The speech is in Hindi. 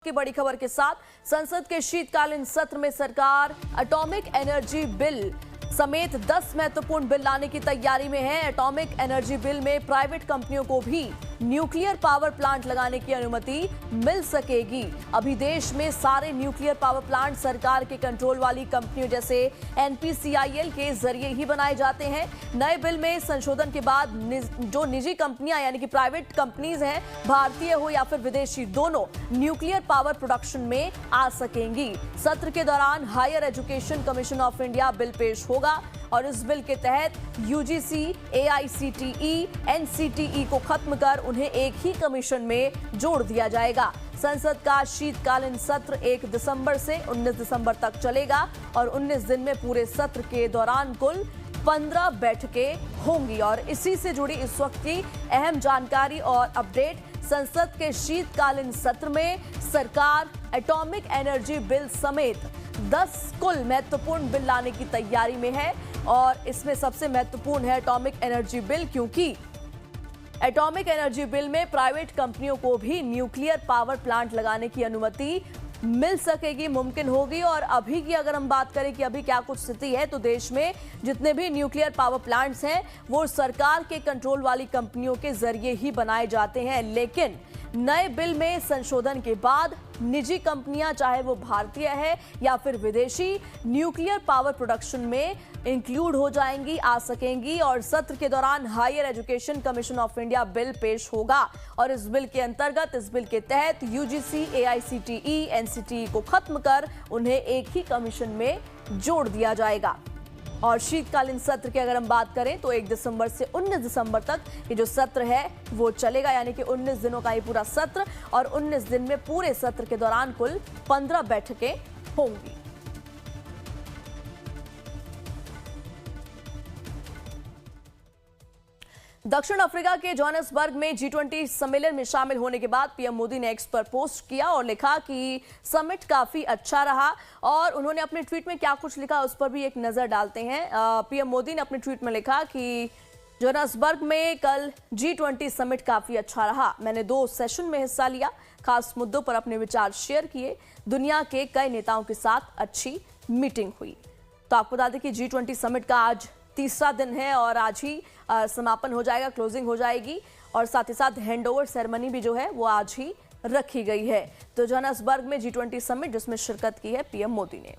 की बड़ी खबर के साथ संसद के शीतकालीन सत्र में सरकार एटॉमिक एनर्जी बिल समेत 10 महत्वपूर्ण बिल लाने की तैयारी में है। एटॉमिक एनर्जी बिल में प्राइवेट कंपनियों को भी न्यूक्लियर पावर प्लांट लगाने की अनुमति मिल सकेगी। अभी देश में सारे न्यूक्लियर पावर प्लांट सरकार के कंट्रोल वाली कंपनियों जैसे एनपीसीआईएल के जरिए ही बनाए जाते हैं। नए बिल में संशोधन के बाद जो निजी कंपनियां यानी कि प्राइवेट कंपनीज हैं, भारतीय हो या फिर विदेशी, दोनों न्यूक्लियर पावर प्रोडक्शन में आ सकेंगी। सत्र के दौरान higher education commission of India bill पेश होगा और इस बिल के तहत यूजीसी, एआईसीटीई, एनसीटीई को खत्म कर उन्हें एक ही कमीशन में जोड़ दिया जाएगा। संसद का शीतकालीन सत्र 1 दिसंबर से 19 दिसंबर तक चलेगा और 19 दिन में पूरे सत्र के दौरान कुल 15 बैठकें होंगी। और इसी से जुड़ी इस वक्त की अहम जानकारी और अपडेट, संसद के शीतकालीन सत्र में सरकार एटॉमिक एनर्जी बिल समेत 10 कुल महत्वपूर्ण बिल लाने की तैयारी में है और इसमें सबसे महत्वपूर्ण है एटॉमिक एनर्जी बिल, क्योंकि एटॉमिक एनर्जी बिल में प्राइवेट कंपनियों को भी न्यूक्लियर पावर प्लांट लगाने की अनुमति मिल सकेगी, मुमकिन होगी। और अभी की अगर हम बात करें कि अभी क्या कुछ स्थिति है, तो देश में जितने भी न्यूक्लियर पावर प्लांट्स हैं वो सरकार के कंट्रोल वाली कंपनियों के जरिए ही बनाए जाते हैं। लेकिन नए बिल में संशोधन के बाद निजी कंपनियां, चाहे वो भारतीय है या फिर विदेशी, न्यूक्लियर पावर प्रोडक्शन में इंक्लूड हो जाएंगी, आ सकेंगी। और सत्र के दौरान higher education commission of India bill पेश होगा और इस बिल के अंतर्गत, इस बिल के तहत यूजीसी, एआईसीटीई, एनसीटीई को खत्म कर उन्हें एक ही कमीशन में जोड़ दिया जाएगा। और शीतकालीन सत्र की अगर हम बात करें तो 1 दिसंबर से 19 दिसंबर तक ये जो सत्र है वो चलेगा, यानी कि 19 दिनों का ये पूरा सत्र और 19 दिन में पूरे सत्र के दौरान कुल 15 बैठकें होंगी। दक्षिण अफ्रीका के जोहान्सबर्ग में G20 सम्मेलन में शामिल होने के बाद पीएम मोदी ने एक्स पर पोस्ट किया और लिखा कि समिट काफी अच्छा रहा। और उन्होंने अपने ट्वीट में क्या कुछ लिखा उस पर भी एक नजर डालते हैं। पीएम मोदी ने अपने ट्वीट में लिखा कि जोहान्सबर्ग में कल G20 समिट काफी अच्छा रहा। मैंने 2 सेशन में हिस्सा लिया, खास मुद्दों पर अपने विचार शेयर किए। दुनिया के कई नेताओं के साथ अच्छी मीटिंग हुई। तो आपको बता दें कि G20 समिट का आज तीसरा दिन है और आज ही समापन हो जाएगा, क्लोजिंग हो जाएगी और साथ ही साथ हैंडओवर सेरेमनी भी जो है वो आज ही रखी गई है। तो जोहान्सबर्ग में G20 समिट जिसमें शिरकत की है पीएम मोदी ने।